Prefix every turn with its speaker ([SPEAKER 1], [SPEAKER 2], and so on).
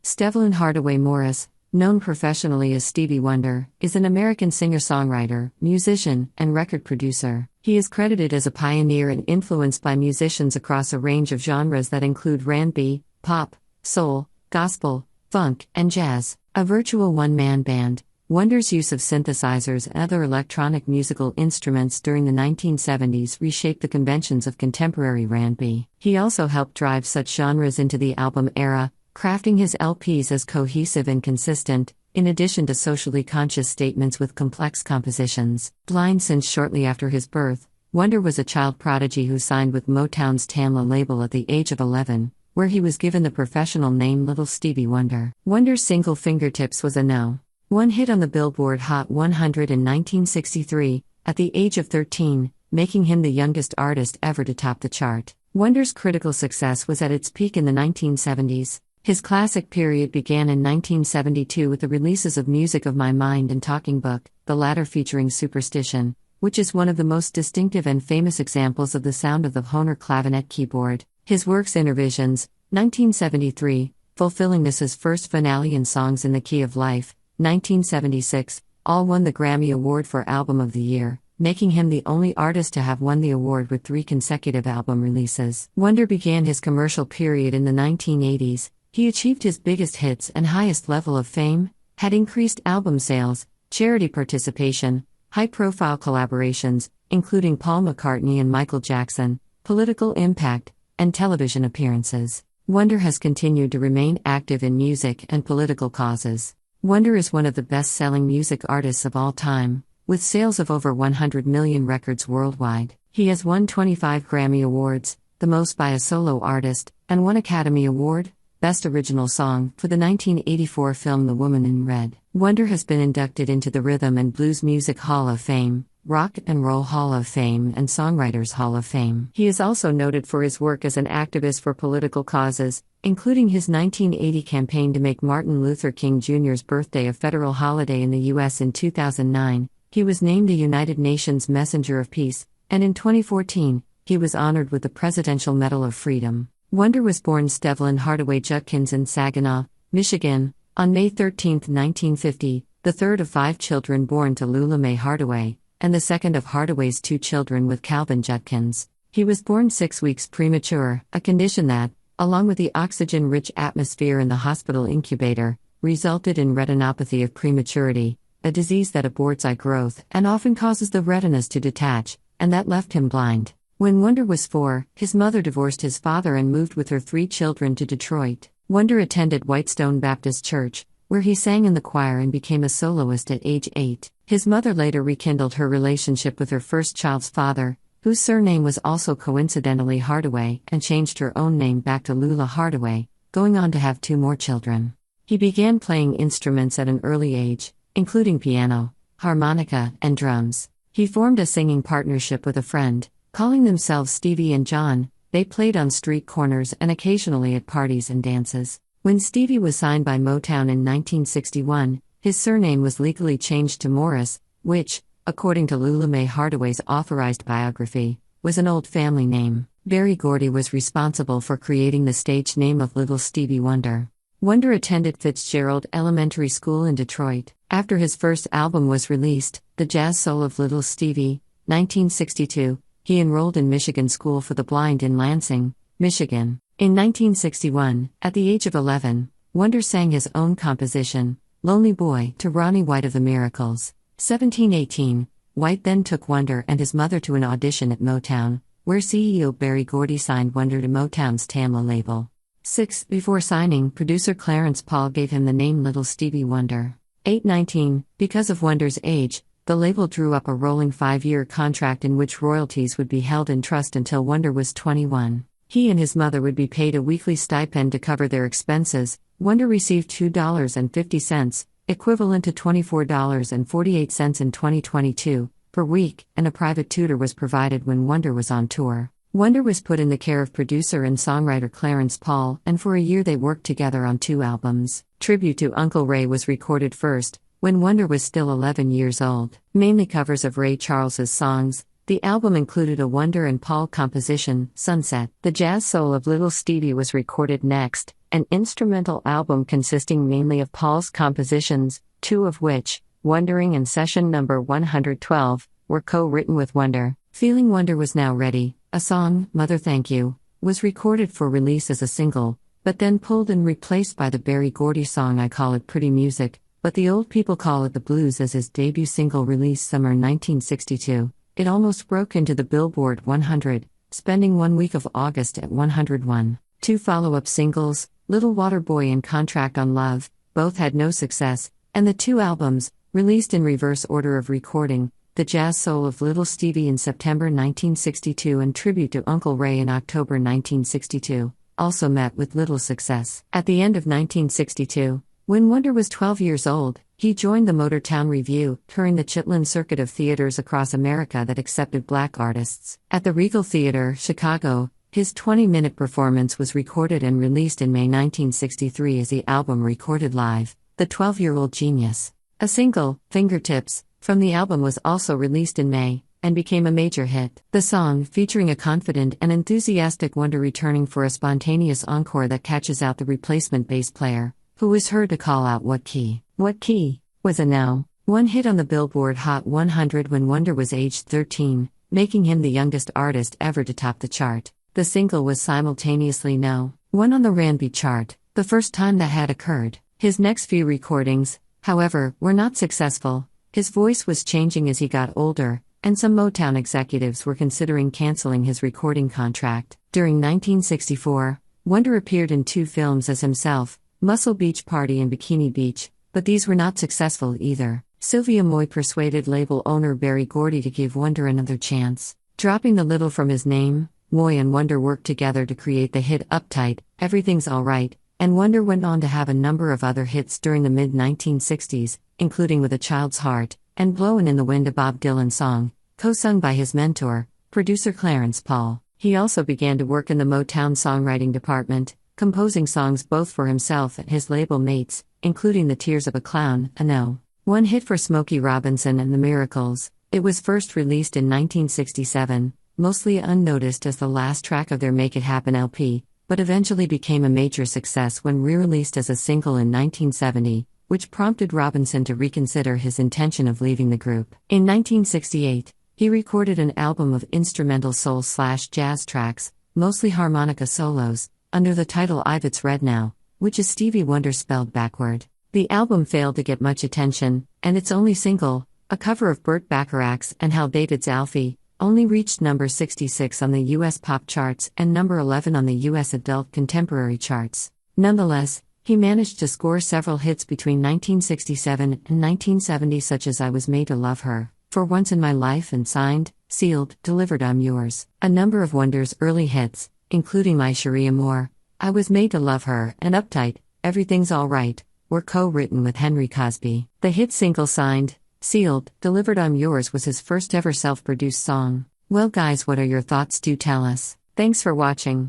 [SPEAKER 1] Stevland Hardaway Morris, known professionally as Stevie Wonder, is an American singer-songwriter, musician, and record producer. He is credited as a pioneer and influenced by musicians across a range of genres that include R&B, pop, soul, gospel, funk, and jazz. A virtual one-man band, Wonder's use of synthesizers and other electronic musical instruments during the 1970s reshaped the conventions of contemporary R&B. He also helped drive such genres into the album era, crafting his LPs as cohesive and consistent, in addition to socially conscious statements with complex compositions. Blind since shortly after his birth, Wonder was a child prodigy who signed with Motown's Tamla label at the age of 11, where he was given the professional name Little Stevie Wonder. Wonder's single Fingertips was a No.1 hit on the Billboard Hot 100 in 1963, at the age of 13, making him the youngest artist ever to top the chart. Wonder's critical success was at its peak in the 1970s. His classic period began in 1972 with the releases of Music of My Mind and Talking Book, the latter featuring Superstition, which is one of the most distinctive and famous examples of the sound of the Hohner clavinet keyboard. His works Intervisions, 1973, fulfilling Ness's first finale and Songs in the Key of Life, 1976, all won the Grammy Award for Album of the Year, making him the only artist to have won the award with 3 consecutive album releases. Wonder began his commercial period in the 1980s. He achieved his biggest hits and highest level of fame, had increased album sales, charity participation, high-profile collaborations, including Paul McCartney and Michael Jackson, political impact, and television appearances. Wonder has continued to remain active in music and political causes. Wonder is one of the best-selling music artists of all time, with sales of over 100 million records worldwide. He has won 25 Grammy Awards, the most by a solo artist, and 1 Academy Award, Best Original Song, for the 1984 film The Woman in Red. Wonder has been inducted into the Rhythm and Blues Music Hall of Fame, Rock and Roll Hall of Fame, and Songwriters Hall of Fame. He is also noted for his work as an activist for political causes, including his 1980 campaign to make Martin Luther King Jr.'s birthday a federal holiday in the U.S. In 2009, he was named a United Nations Messenger of Peace, and in 2014, he was honored with the Presidential Medal of Freedom. Wonder was born Stevland Hardaway Judkins in Saginaw, Michigan, on May 13, 1950, the third of 5 children born to Lula Mae Hardaway, and the second of Hardaway's 2 children with Calvin Judkins. He was born 6 weeks premature, a condition that, along with the oxygen-rich atmosphere in the hospital incubator, resulted in retinopathy of prematurity, a disease that aborts eye growth and often causes the retinas to detach, and that left him blind. When Wonder was 4, his mother divorced his father and moved with her 3 children to Detroit. Wonder attended Whitestone Baptist Church, where he sang in the choir and became a soloist at age 8. His mother later rekindled her relationship with her first child's father, whose surname was also coincidentally Hardaway, and changed her own name back to Lula Hardaway, going on to have 2 more children. He began playing instruments at an early age, including piano, harmonica, and drums. He formed a singing partnership with a friend, calling themselves Stevie and John. They played on street corners and occasionally at parties and dances. When Stevie was signed by Motown in 1961, his surname was legally changed to Morris, which, according to Lula Mae Hardaway's authorized biography, was an old family name. Berry Gordy was responsible for creating the stage name of Little Stevie Wonder. Wonder attended Fitzgerald Elementary School in Detroit. After his first album was released, The Jazz Soul of Little Stevie, 1962, he enrolled in Michigan School for the Blind in Lansing, Michigan. In 1961, at the age of 11, Wonder sang his own composition, Lonely Boy, to Ronnie White of the Miracles. 1718, White then took Wonder and his mother to an audition at Motown, where CEO Berry Gordy signed Wonder to Motown's Tamla label. 6. Before signing, producer Clarence Paul gave him the name Little Stevie Wonder. 819, because of Wonder's age, the label drew up a rolling 5-year contract in which royalties would be held in trust until Wonder was 21. He and his mother would be paid a weekly stipend to cover their expenses. Wonder received $2.50, equivalent to $24.48 in 2022, per week, and a private tutor was provided when Wonder was on tour. Wonder was put in the care of producer and songwriter Clarence Paul, and for a year they worked together on 2 albums. Tribute to Uncle Ray was recorded first, when Wonder was still 11 years old. Mainly covers of Ray Charles's songs, the album included a Wonder and Paul composition, Sunset. The Jazz Soul of Little Stevie was recorded next, an instrumental album consisting mainly of Paul's compositions, two of which, Wondering and Session number 112, were co-written with Wonder. Feeling Wonder was now ready. A song, Mother Thank You, was recorded for release as a single, but then pulled and replaced by the Berry Gordy song I Call It Pretty Music, but the old people call it The Blues as his debut single released summer 1962. It almost broke into the Billboard 100, spending 1 week of August at 101. Two follow-up singles, Little Water Boy and Contract on Love, both had no success, and the two albums, released in reverse order of recording, The Jazz Soul of Little Stevie in September 1962 and Tribute to Uncle Ray in October 1962, also met with little success. At the end of 1962, when Wonder was 12 years old, he joined the Motortown Revue, touring the Chitlin circuit of theaters across America that accepted black artists. At the Regal Theater, Chicago, his 20-minute performance was recorded and released in May 1963 as the album recorded live, The 12-Year-Old Genius. A single, Fingertips, from the album was also released in May, and became a major hit. The song, featuring a confident and enthusiastic Wonder returning for a spontaneous encore that catches out the replacement bass player, who was heard to call out What Key? What Key? Was a no. One hit on the Billboard Hot 100 when Wonder was aged 13, making him the youngest artist ever to top the chart. The single was simultaneously no. 1 on the R&B chart, the first time that had occurred. His next few recordings, however, were not successful. His voice was changing as he got older, and some Motown executives were considering canceling his recording contract. During 1964, Wonder appeared in 2 films as himself, Muscle Beach Party and Bikini Beach, but these were not successful either. Sylvia Moy persuaded label owner Berry Gordy to give Wonder another chance. Dropping the little from his name, Moy and Wonder worked together to create the hit Uptight, Everything's Alright, and Wonder went on to have a number of other hits during the mid-1960s, including With a Child's Heart, and Blowin' in the Wind, a Bob Dylan song, co-sung by his mentor, producer Clarence Paul. He also began to work in the Motown songwriting department, composing songs both for himself and his label mates, including The Tears of a Clown, a no. 1 hit for Smokey Robinson and the Miracles. It was first released in 1967, mostly unnoticed as the last track of their Make It Happen LP, but eventually became a major success when re-released as a single in 1970, which prompted Robinson to reconsider his intention of leaving the group. In 1968, he recorded an album of instrumental soul/jazz tracks, mostly harmonica solos, under the title I've It's Red Now, which is Stevie Wonder spelled backward. The album failed to get much attention, and its only single, a cover of Burt Bacharach's and Hal David's Alfie, only reached number 66 on the U.S. pop charts and number 11 on the U.S. adult contemporary charts. Nonetheless, he managed to score several hits between 1967 and 1970 such as I Was Made to Love Her, For Once in My Life and Signed, Sealed, Delivered I'm Yours. A number of Wonder's early hits, including My Cherie Amour, I Was Made to Love Her, and Uptight, Everything's Alright, were co-written with Henry Cosby. The hit single Signed, Sealed, Delivered I'm Yours was his first ever self-produced song. Well guys, what are your thoughts? Do tell us. Thanks for watching.